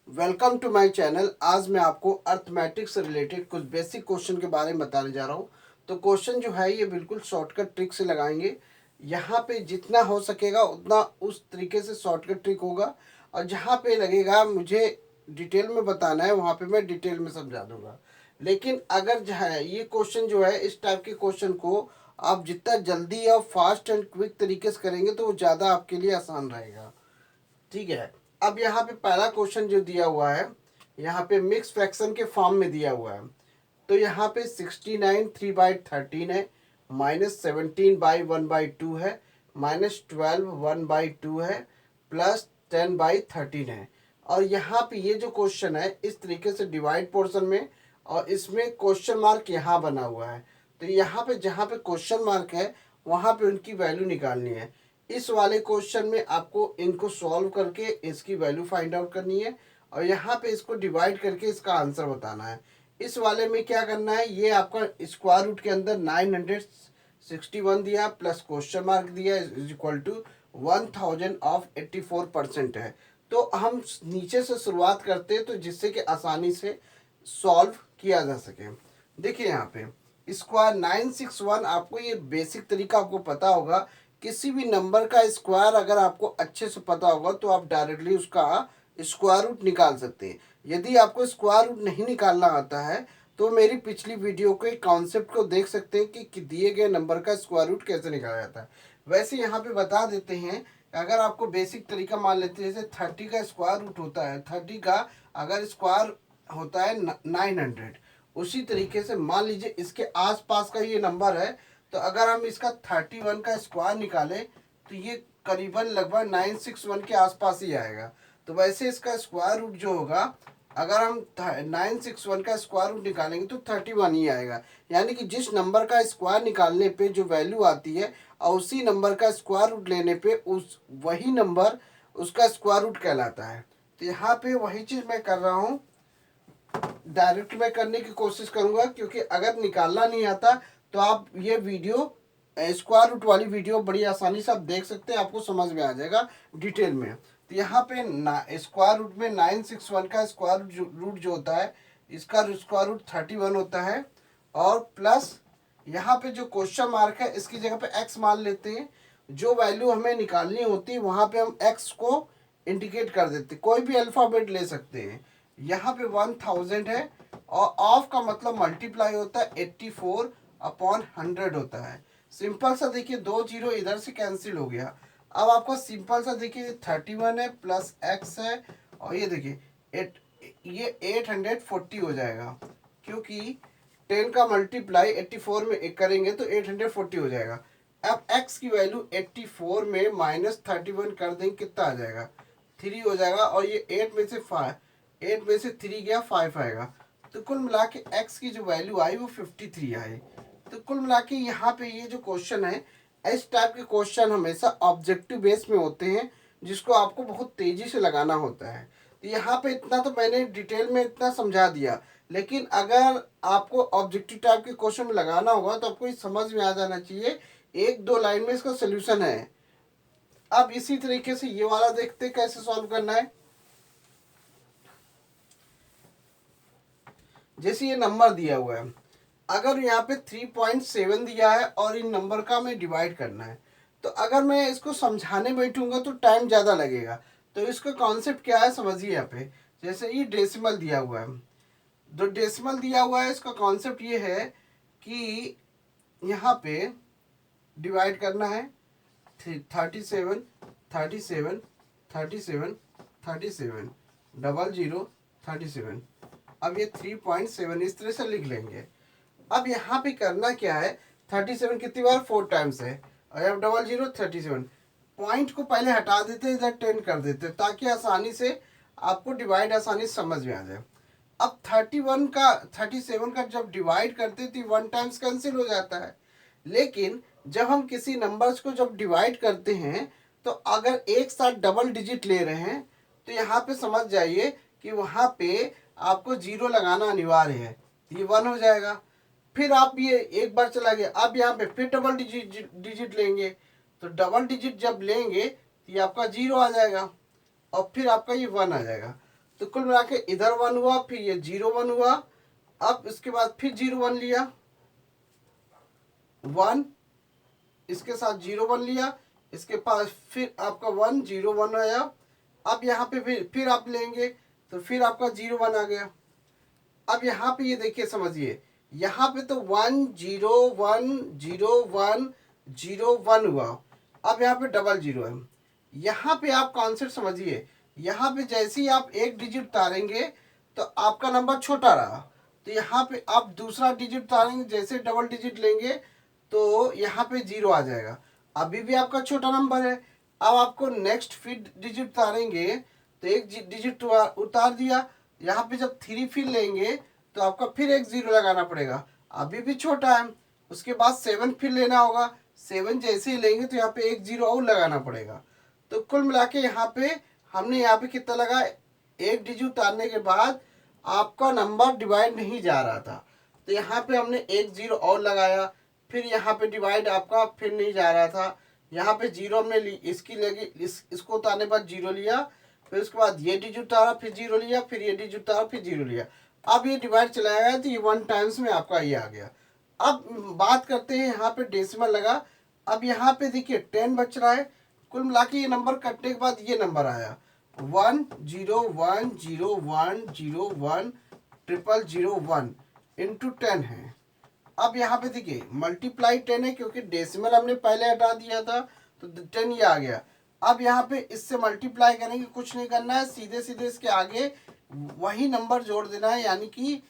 Welcome to my channel. आज मैं आपको अर्थमेटिक से रिलेटेड कुछ बेसिक क्वेश्चन के बारे में बताने जा रहा हूँ। तो क्वेश्चन जो है ये बिल्कुल शॉर्टकट ट्रिक से लगाएंगे। यहाँ पे जितना हो सकेगा उतना उस तरीके से शॉर्टकट ट्रिक होगा, और जहाँ पे लगेगा मुझे डिटेल में बताना है वहाँ पे मैं डिटेल में समझा दूंगा। लेकिन अगर जो है ये क्वेश्चन जो है, इस टाइप के क्वेश्चन को आप जितना जल्दी और फास्ट एंड क्विक तरीके से करेंगे तो वो ज़्यादा आपके लिए आसान रहेगा। ठीक है। अब यहाँ पे पहला क्वेश्चन जो दिया हुआ है, यहाँ पे मिक्स फ्रैक्शन के फॉर्म में दिया हुआ है। तो यहाँ पे 69 3/13 है, -17/1/2 है, -12 1/2 है, +10/13 है। और यहाँ पे ये जो क्वेश्चन है इस तरीके से डिवाइड पोर्शन में, और इसमें क्वेश्चन मार्क यहाँ बना हुआ है। तो यहाँ पे जहाँ पे क्वेश्चन मार्क है वहाँ पे उनकी वैल्यू निकालनी है। इस वाले क्वेश्चन में आपको इनको सॉल्व करके इसकी वैल्यू फाइंड आउट करनी है, और यहाँ पे इसको डिवाइड करके इसका आंसर बताना है। इस वाले में क्या करना है, ये आपका स्क्वायर रूट के अंदर 961 दिया प्लस क्वेश्चन मार्क दिया इज इक्वल टू 1084% है। तो हम नीचे से शुरुआत करते हैं तो जिससे कि आसानी से सॉल्व किया जा सके। देखिए यहाँ पे स्क्वायर 961, आपको ये बेसिक तरीका आपको पता होगा। किसी भी नंबर का स्क्वायर अगर आपको अच्छे से पता होगा तो आप डायरेक्टली उसका स्क्वायर रूट निकाल सकते हैं। यदि आपको स्क्वायर रूट नहीं निकालना आता है तो मेरी पिछली वीडियो के कॉन्सेप्ट को देख सकते हैं कि दिए गए नंबर का स्क्वायर रूट कैसे निकाला जाता है। वैसे यहाँ पे बता देते हैं, अगर आपको बेसिक तरीका मान लेते हैं, जैसे 30 का स्क्वायर रूट होता है, 30 का अगर स्क्वायर होता है 900, उसी तरीके से मान लीजिए इसके आसपास का ये नंबर है। तो अगर हम इसका 31 का स्क्वायर निकालें तो ये करीबन लगभग 961 के आसपास ही आएगा। तो वैसे इसका स्क्वायर रूट जो होगा, अगर हम 961 का स्क्वायर रूट निकालेंगे तो 31 ही आएगा। यानी कि जिस नंबर का स्क्वायर निकालने पे जो वैल्यू आती है और उसी नंबर का स्क्वायर रूट लेने पे उस वही नंबर उसका स्क्वायर रूट कहलाता है। तो यहाँ पे वही चीज़ मैं कर रहा हूँ, डायरेक्ट में करने की कोशिश करूंगा, क्योंकि अगर निकालना नहीं आता तो आप ये वीडियो स्क्वायर रूट वाली वीडियो बड़ी आसानी से आप देख सकते हैं, आपको समझ में आ जाएगा डिटेल में। तो यहाँ पे स्क्वायर रूट में 961 का स्क्वायर रूट जो होता है, इसका स्क्वायर रूट 31 होता है, और प्लस यहाँ पे जो क्वेश्चन मार्क है इसकी जगह पे एक्स मान लेते हैं। जो वैल्यू हमें निकालनी होती है वहाँ पे हम एक्स को इंडिकेट कर देते हैं, कोई भी अल्फ़ाबेट ले सकते हैं। यहाँ पे 1000 है, और ऑफ का मतलब मल्टीप्लाई होता है, 84/100 होता है। सिंपल सा देखिए, 2 जीरो इधर से कैंसिल हो गया। अब आपका सिंपल सा देखिए 31 है प्लस एक्स है, और ये देखिए ये 840 हो जाएगा, क्योंकि 10 का मल्टीप्लाई 84 में करेंगे तो 840 हो जाएगा। अब x की वैल्यू 84 में -31 कर देंगे, कितना आ जाएगा, 3 हो जाएगा। और ये 8 में से 3 गया, 5 आएगा। तो कुल मिला के x की जो वैल्यू आई वो 53 आई। तो कुल मिला के यहाँ पे ये जो क्वेश्चन है, इस टाइप के क्वेश्चन हमेशा ऑब्जेक्टिव बेस में होते हैं, जिसको आपको बहुत तेजी से लगाना होता है। तो यहाँ पे इतना तो मैंने डिटेल में इतना समझा दिया, लेकिन अगर आपको ऑब्जेक्टिव टाइप के क्वेश्चन में लगाना होगा तो आपको ये समझ में आ जाना चाहिए, 1-2 लाइन में इसका सोल्यूशन है। अब इसी तरीके से ये वाला देखते कैसे सॉल्व करना है। जैसे ये नंबर दिया हुआ है, अगर यहाँ पे 3.7 दिया है और इन नंबर का हमें डिवाइड करना है, तो अगर मैं इसको समझाने बैठूंगा तो टाइम ज़्यादा लगेगा। तो इसका कॉन्सेप्ट क्या है समझिए। यहाँ पे जैसे ये डेसिमल दिया हुआ है, जो डेसिमल दिया हुआ है इसका कॉन्सेप्ट ये है कि यहाँ पे डिवाइड करना है 37 37 37 37 00 37। अब ये 3.7 इस तरह से लिख लेंगे। अब यहाँ पे करना क्या है, 37 कितनी बार, 4 टाइम्स है, और अब 00 37 पॉइंट को पहले हटा देते हैं, इधर 10 कर देते हैं, ताकि आसानी से आपको डिवाइड आसानी से समझ में आ जाए। अब 37 का जब डिवाइड करते तो 1 टाइम्स कैंसिल हो जाता है। लेकिन जब हम किसी नंबर्स को जब डिवाइड करते हैं तो अगर एक साथ डबल डिजिट ले रहे हैं तो यहाँ पे समझ जाइए कि वहाँ पे आपको जीरो लगाना अनिवार्य है, ये 1 हो जाएगा। फिर आप ये एक बार चला गया, अब यहाँ पे फिर डबल डिजिट लेंगे, तो डबल डिजिट जब लेंगे तो ये आपका 0 आ जाएगा, और फिर आपका ये 1 आ जाएगा। तो कुल मिला के इधर 1 हुआ, फिर ये 0 1 हुआ, अब इसके बाद फिर 0 1 लिया, 1 इसके साथ 0 1 लिया, इसके पास फिर आपका 1 0 1 आया। अब यहाँ पे फिर आप लेंगे तो फिर आपका 0 1 आ गया। अब यहाँ पे ये देखिए समझिए, यहाँ पे तो 1 0 1 0 1 0 1 हुआ, अब यहाँ पे डबल 0 है। यहाँ पे आप कॉन्सेप्ट समझिए, यहाँ पे जैसे ही आप एक डिजिट उतारेंगे तो आपका नंबर छोटा रहा, तो यहाँ पे आप दूसरा डिजिट उतारेंगे, जैसे डबल डिजिट लेंगे तो यहाँ पे 0 आ जाएगा, अभी भी आपका छोटा नंबर है। अब आपको नेक्स्ट फिर डिजिट उतारेंगे तो एक डिजिट उतार दिया, यहाँ पे जब 3 फिर लेंगे तो आपका फिर एक 0 लगाना पड़ेगा, अभी भी छोटा है। उसके बाद 7 फिर लेना होगा, 7 जैसे ही लेंगे तो यहाँ पे एक 0 और लगाना पड़ेगा। तो कुल मिला के यहाँ पे हमने यहाँ पे कितना लगा, एक डिजिट उतारने के बाद आपका नंबर डिवाइड नहीं जा रहा था, तो यहाँ पे हमने एक 0 और लगाया, फिर यहाँ पे डिवाइड आपका फिर नहीं जा रहा था, यहाँ पे 0 हमने इसकी लगी, इसको उतारने के बाद 0 लिया, फिर उसके बाद ये डिजिट उतारा, फिर 0 लिया, फिर ये डिजिट उतारा, फिर 0 लिया। अब ये डिवाइड चलाया गया तो ये 1 टाइम्स में आपका ये आ गया। अब बात करते हैं यहाँ पे डेसिमल लगा, अब यहाँ पे देखिए 10 बच रहा है। कुल मिला के ये नंबर कटने के बाद ये नंबर आया 1 0 1 0 1 0 1 ट्रिपल 0 1 इंटू 10 है। अब यहाँ पे देखिए मल्टीप्लाई 10 है, क्योंकि डेसिमल हमने पहले हटा दिया था तो 10 ये आ गया। अब यहाँ पे इससे मल्टीप्लाई करेंगे, कुछ नहीं करना है, सीधे सीधे इसके आगे वही नंबर जोड़ देना है, यानी कि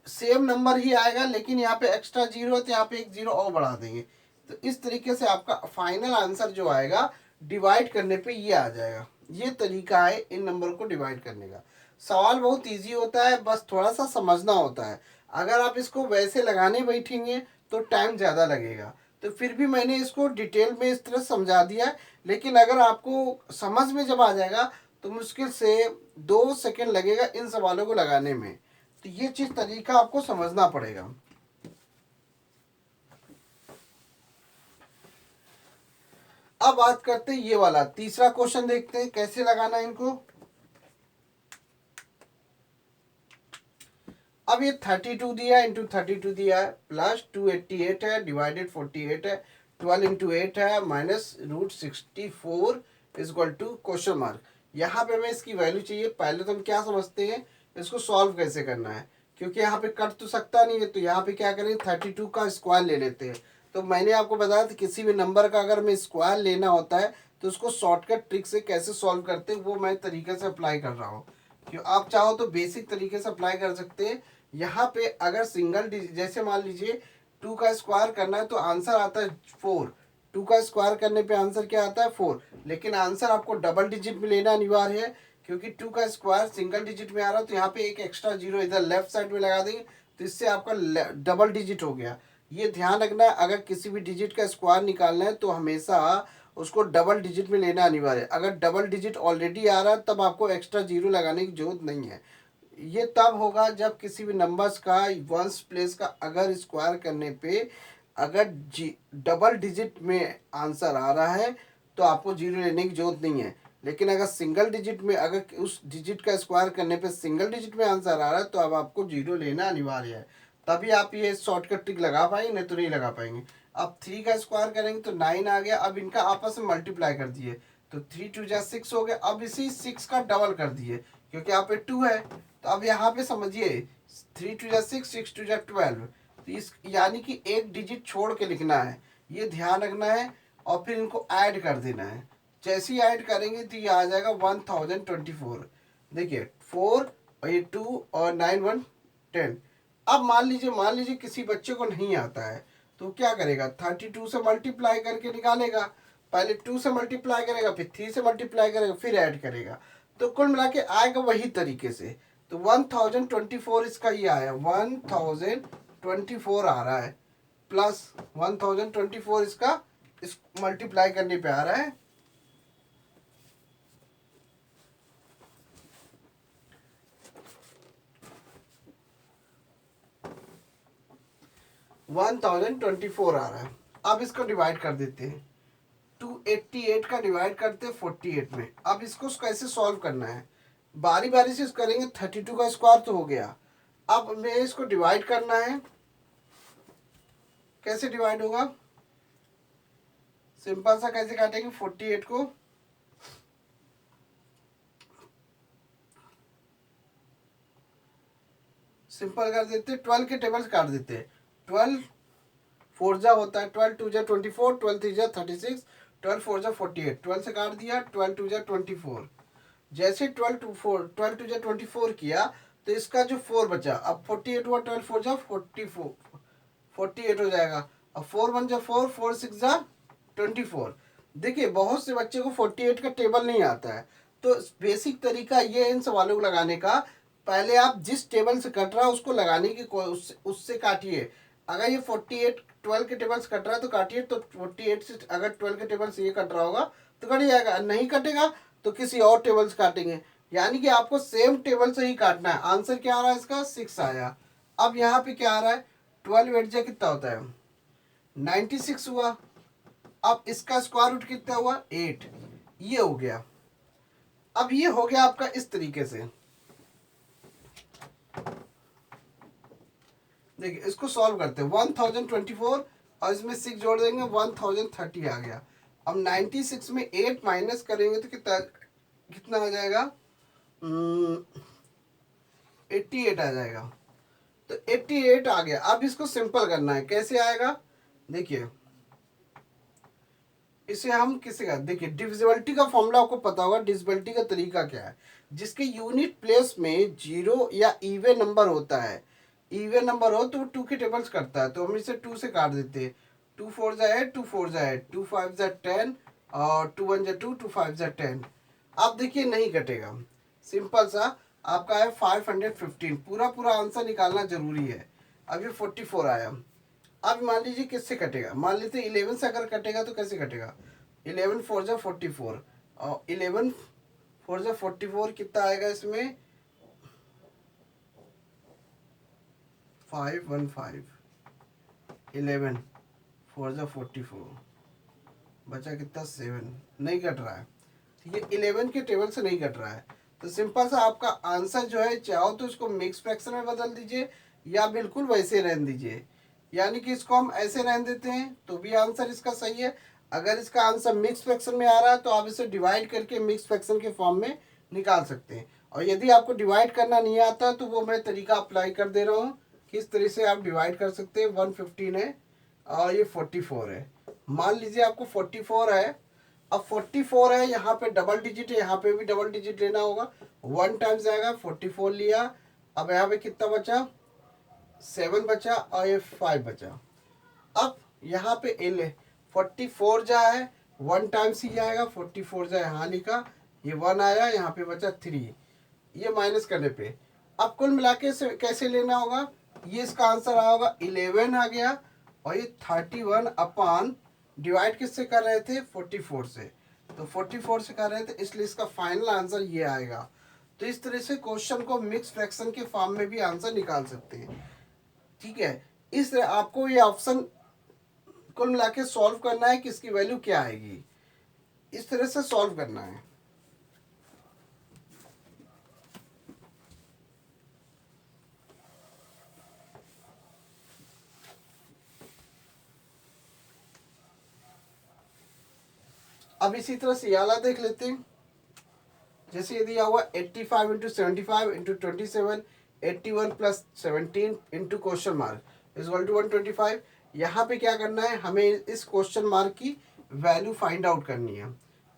सेम नंबर ही आएगा, लेकिन यहाँ पे एक्स्ट्रा 0 है तो यहाँ पे एक 0 और बढ़ा देंगे। तो इस तरीके से आपका फाइनल आंसर जो आएगा डिवाइड करने पे ये आ जाएगा। ये तरीका है इन नंबर को डिवाइड करने का। सवाल बहुत इजी होता है, बस थोड़ा सा समझना होता है। अगर आप इसको वैसे लगाने बैठेंगे तो टाइम ज़्यादा लगेगा, तो फिर भी मैंने इसको डिटेल में इस तरह समझा दिया है, लेकिन अगर आपको समझ में जब आ जाएगा तो मुश्किल से 2 सेकंड लगेगा इन सवालों को लगाने में। तो ये चीज़ तरीका आपको समझना पड़ेगा। अब बात करते हैं ये वाला तीसरा क्वेश्चन, देखते हैं कैसे लगाना है इनको। अब ये 32 दिया है, इंटू 32 दिया है, प्लस 288 है, डिवाइडेड 48 है, 12 इंटू 8 है, minus √64 is equal to question mark. यहाँ पे हमें इसकी वैल्यू चाहिए। पहले तो हम क्या समझते हैं, इसको सॉल्व कैसे करना है, क्योंकि यहाँ पे कट तो सकता नहीं है, तो यहाँ पे क्या करें 32 का स्क्वायर ले लेते हैं। तो मैंने आपको बताया था किसी भी नंबर का अगर हमें स्क्वायर लेना होता है तो उसको शॉर्टकट ट्रिक से कैसे सॉल्व करते हैं वो मैं तरीके से अप्लाई कर रहा हूँ। क्यों आप चाहो तो बेसिक तरीके से अप्लाई कर सकते हैं। यहाँ पे अगर सिंगल डिजिट, जैसे मान लीजिए 2 का स्क्वायर करना है तो आंसर आता है 4, 2 का स्क्वायर करने पे आंसर क्या आता है 4, लेकिन आंसर आपको डबल डिजिट में लेना अनिवार्य है, क्योंकि 2 का स्क्वायर सिंगल डिजिट में आ रहा है, तो यहाँ पे एक एक्स्ट्रा 0 इधर लेफ्ट साइड में लगा देंगे तो इससे आपका डबल डिजिट हो गया। ये ध्यान रखना है, अगर किसी भी डिजिट का स्क्वायर निकालना है तो हमेशा उसको डबल डिजिट में लेना अनिवार्य है। अगर डबल डिजिट ऑलरेडी आ रहा है तब आपको एक्स्ट्रा 0 लगाने की जरूरत नहीं है। ये तब होगा जब किसी भी नंबर्स का वंस प्लेस का अगर स्क्वायर करने पे अगर डबल डिजिट में आंसर आ रहा है तो आपको 0 लेने की जरूरत नहीं है। लेकिन अगर सिंगल डिजिट में, अगर उस डिजिट का स्क्वायर करने पे सिंगल डिजिट में आंसर आ रहा है तो अब आपको 0 लेना अनिवार्य है, तभी आप ये शॉर्टकट ट्रिक लगा पाएंगे, नहीं तो नहीं लगा पाएंगे। अब 3 का स्क्वायर करेंगे तो 9 आ गया, अब इनका आपस में मल्टीप्लाई कर दिए तो 3 2 जा 6 हो गया। अब इसी 6 का डबल कर दिए क्योंकि यहाँ पे 2 है, तो अब यहाँ पे समझिए 3 2 जा 6 6 2 जा 12, तो इस यानी कि एक डिजिट छोड़ के लिखना है, ये ध्यान रखना है। और फिर इनको ऐड कर देना है, जैसे ही ऐड करेंगे तो ये आ जाएगा 1024। देखिए 4 और ये 2 और 9 1 10। अब मान लीजिए किसी बच्चे को नहीं आता है तो क्या करेगा, 32 से मल्टीप्लाई करके निकालेगा। पहले 2 से मल्टीप्लाई करेगा, फिर 3 से मल्टीप्लाई करेगा, फिर ऐड करेगा, तो कुल मिला के आएगा वही तरीके से। तो 1024 इसका ये आया, 1024 आ रहा है, प्लस 1024 इसका इस मल्टीप्लाई करने पे आ रहा है 1024 आ रहा है। अब इसको डिवाइड कर देते हैं, 288 का डिवाइड करते हैं 48 में। अब इसको कैसे सॉल्व करना है, बारी बारी से करेंगे। 32 का स्क्वायर तो हो गया। अब हमें इसको डिवाइड करना है। कैसे डिवाइड होगा? सिंपल सा कैसे काटेंगे 48 को? सिंपल कर देते, 12 के टेबल से काट देते। 12 4 जा होता है, 12 2 जा 24, 12 3 जा 36, 12 4 जा 48, 12 से काट दिया, 12 2 जा 24। जैसे 12 टू जा 24 किया तो इसका जो 4 बचा, अब 48 हुआ, 12 4 जा 44, 48 हो जाएगा। अब 4 1 जा 4, 4 6 जा 24। देखिए बहुत से बच्चे को 48 का टेबल नहीं आता है, तो बेसिक तरीका ये इन सवालों को लगाने का, पहले आप जिस टेबल से कट रहा है उसको लगाने की उससे काटिए। अगर ये 48 12 के टेबल से कट रहा है तो काटिए, तो 48 से अगर 12 के टेबल से ये कट रहा होगा तो कट जाएगा, नहीं कटेगा तो किसी और टेबल से काटेंगे। यानी कि आपको सेम टेबल से ही काटना है। आंसर क्या आ रहा है इसका? 6 आया। अब यहाँ पे क्या आ रहा है? 12 8 जा कितना होता है? 96 हुआ। अब इसका स्क्वायर रूट कितना हुआ? 8। ये हो गया। अब ये हो गया आपका इस तरीके से। देखिए इसको सॉल्व करते हैं। 1024 और इसमें 6 जोड़ देंगे, 1030 आ गया। अब 96 में 8 माइनस करेंगे तो कितना कितना आ जाएगा? 88 आ जाएगा। तो 88 आ गया। अब इसको सिंपल करना है। कैसे आएगा? देखिए इसे हम किसी का, देखिए डिविजिबिलिटी का फॉर्मूला आपको पता होगा। डिविजिबिलिटी का तरीका क्या है? जिसके यूनिट प्लेस में जीरो या इवन नंबर होता है, इवन नंबर हो तो वो 2 के टेबल्स करता है, तो हम इसे 2 से काट देते हैं। 2 4 जा 8, 2 4 जा 8, 2 5 जा 10 और 2 1 जा 2, 2 5 जा 10। अब देखिए नहीं कटेगा। सिंपल सा आपका है 515। पूरा पूरा आंसर निकालना जरूरी है। अभी 44 आया। अब मान लीजिए किससे कटेगा? मान लीजिए 11 से अगर कटेगा तो कैसे कटेगा? 11 4 जा 44 और 11 4 जा 44 कितना आएगा इसमें? 515। 11 4 जा 44 बचा कितना? 7। नहीं कट रहा है। ठीक है, 11 के टेबल से नहीं कट रहा है। तो सिंपल सा आपका आंसर जो है, चाहो तो इसको मिक्स फ्रैक्शन में बदल दीजिए या बिल्कुल वैसे रहने दीजिए। यानी कि इसको हम ऐसे रहने देते हैं तो भी आंसर इसका सही है। अगर इसका आंसर मिक्स फ्रैक्शन में आ रहा है तो आप इसे डिवाइड करके मिक्स फ्रैक्शन के फॉर्म में निकाल सकते हैं। और यदि आपको डिवाइड करना नहीं आता तो वो मैं तरीका अप्लाई कर दे रहा हूँ, किस तरह से आप डिवाइड कर सकते हैं। 115 है और ये 44 है। मान लीजिए आपको 44 है। अब 44 है, यहाँ पे डबल डिजिट है, यहाँ पे भी डबल डिजिट लेना होगा। 1 टाइम्स आएगा, 44 लिया। अब यहाँ पे कितना बचा? 7 बचा और ये 5 बचा। अब यहाँ पे एल 44 जा है, 1 टाइम्स ही जाएगा। 44 जा यहाँ लिखा, ये 1 आया, यहाँ पे बचा 3। ये माइनस करने पे अब कुल मिला के कैसे लेना होगा? ये इसका आंसर आया होगा 11 आ गया। और ये 31 अपान डिवाइड किससे कर रहे थे? 44 से। तो 44 से कर रहे थे, इसलिए इसका फाइनल आंसर ये आएगा। तो इस तरह से क्वेश्चन को मिक्स फ्रैक्शन के फॉर्म में भी आंसर निकाल सकते हैं। ठीक है, इस तरह आपको ये ऑप्शन कुल मिला के सॉल्व करना है कि इसकी वैल्यू क्या आएगी। इस तरह से सॉल्व करना है। अब इसी तरह से याला देख लेते हैं। जैसे ये दिया हुआ 85 into 75 into 27, 81 plus 17 into question mark is equal to 125। यहाँ पे क्या करना है? हमें इस क्वेश्चन मार्क की वैल्यू फाइंड आउट करनी है।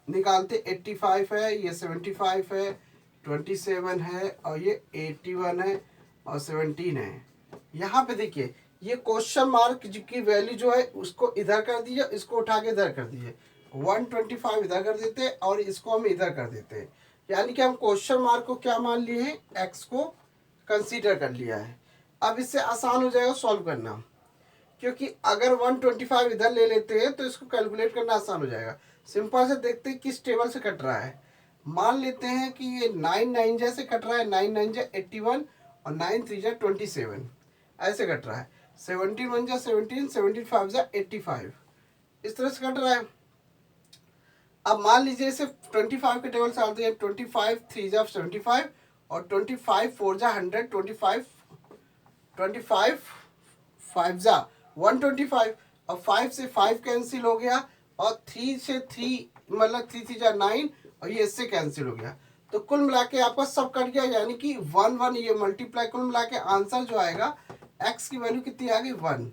निकालते 85 है, ये 75 है, 27 है और ये 81 है और 17 है। यहाँ पे देखिए ये क्वेश्चन मार्क की वैल्यू जो है उसको इधर कर दीजिए, इसको उठा के इधर कर दीजिए। 125 इधर कर देते हैं और इसको हम इधर कर देते हैं। यानी कि हम क्वेश्चन मार्क को क्या मान लिए हैं? एक्स को कंसीडर कर लिया है। अब इससे आसान हो जाएगा सॉल्व करना, क्योंकि अगर 125 इधर ले लेते हैं तो इसको कैलकुलेट करना आसान हो जाएगा। सिंपल से देखते हैं किस टेबल से कट रहा है। मान लेते हैं कि ये 9 9 जैसे कट रहा है। 9 9 जा 81 और 9 3 जा 27 ऐसे कट रहा है। 17 1 जा 17, 17 5 जा 85 इस तरह से कट रहा है। अब मान लीजिए इसे 25 के टेबल से आते हैं, 25 3 जा 75 और 25 4 जा 100, 25 5 जा 125। अब 5 से 5 कैंसिल हो गया और 3 से 3 मतलब 3 3 जा 9 और ये इससे कैंसिल हो गया। तो कुल मिला के आपका सब कट गया, यानी कि 1 1 ये मल्टीप्लाई, कुल मिला के आंसर जो आएगा x की वैल्यू कितनी आ गई 1।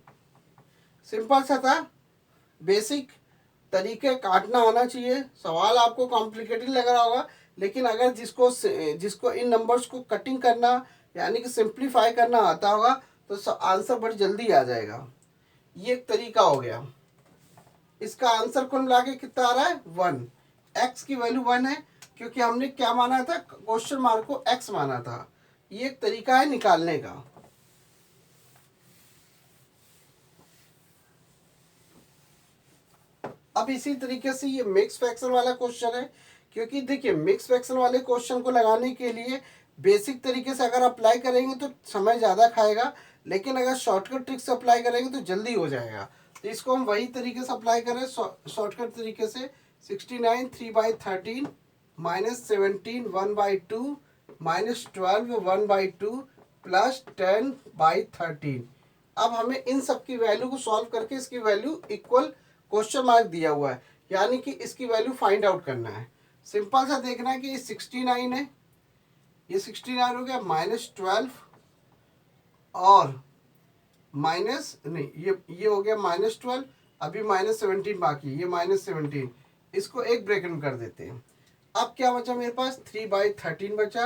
सिंपल सा था, बेसिक तरीके काटना आना चाहिए। सवाल आपको कॉम्प्लिकेटेड लग रहा होगा, लेकिन अगर जिसको इन नंबर्स को कटिंग करना यानी कि सिंप्लीफाई करना आता होगा तो आंसर बड़ी जल्दी आ जाएगा। ये एक तरीका हो गया। इसका आंसर कुल मिला के कितना आ रहा है 1। x की वैल्यू 1 है क्योंकि हमने क्या माना था, क्वेश्चन मार्क को x माना था। ये एक तरीका है निकालने का। अब इसी तरीके से ये मिक्स फ्रैक्शन वाला क्वेश्चन है, क्योंकि देखिए मिक्स फ्रैक्शन वाले क्वेश्चन को लगाने के लिए बेसिक तरीके से अगर अप्लाई करेंगे तो समय ज़्यादा खाएगा, लेकिन अगर शॉर्टकट ट्रिक से अप्लाई करेंगे तो जल्दी हो जाएगा। तो इसको हम वही तरीके से अप्लाई करें शॉर्टकट तरीके से। 69 3/13 -17 1/2 -12 1/2 प्लस 10/13। अब हमें इन सब की वैल्यू को सॉल्व करके इसकी वैल्यू इक्वल क्वेश्चन मार्क दिया हुआ है, यानी कि इसकी वैल्यू फाइंड आउट करना है। सिंपल सा देखना है कि ये 69 है, ये 69 हो गया -12 और माइनस नहीं, ये हो गया -12, अभी -17 बाकी, ये -17, इसको एक ब्रैकेट में कर देते हैं। अब क्या बचा मेरे पास 3/13 बचा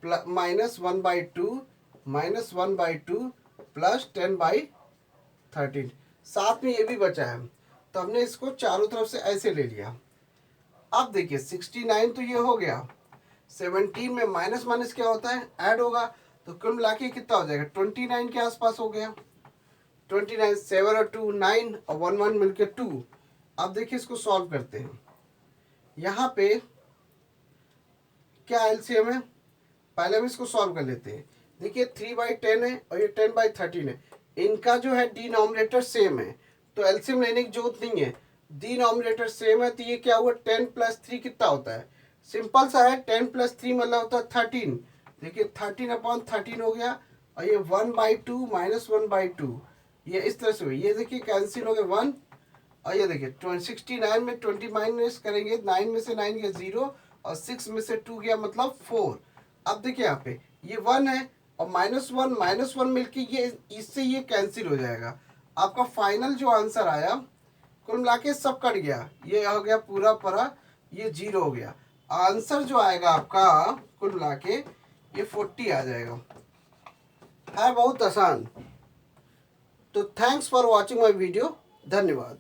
-1/2 -1/2 प्लस 10/13, साथ में ये भी बचा है। तो हमने इसको चारों तरफ से ऐसे ले लिया। अब देखिए 69 तो ये हो गया, 17 में माइनस माइनस क्या होता है ऐड होगा, तो कुल मिला के कितना हो जाएगा 29 के आसपास हो गया। 29 7 और 2 9 और 1 1 मिलकर 2। अब देखिए इसको सॉल्व करते हैं। यहाँ पे क्या एलसीएम है, पहले हम इसको सॉल्व कर लेते हैं। देखिए 3/10 है और ये 10/13 है, इनका जो है डिनोमिनेटर सेम है तो एलसीएम लेने की जरूरत नहीं है। डिनोमिनेटर सेम है तो ये क्या हुआ 10 + 3 कितना होता है, सिंपल सा है 10 + 3 मतलब होता है 13। देखिए 13/13 हो गया और ये 1/2 -1/2 ये इस तरह से हुई। ये देखिए कैंसिल हो गया 1 और ये देखिए 69 में 20 माइनस करेंगे, 9 में से 9 गया 0 और 6 में से 2 गया मतलब 4। अब देखिए यहाँ पे ये 1 है और -1 मिलके ये इससे ये कैंसिल हो जाएगा। आपका फाइनल जो आंसर आया कुल मिला के सब कट गया, ये हो गया पूरा पूरा ये 0 हो गया। आंसर जो आएगा आपका कुल मिला के ये 40 आ जाएगा। है बहुत आसान। तो thanks for watching my video, धन्यवाद।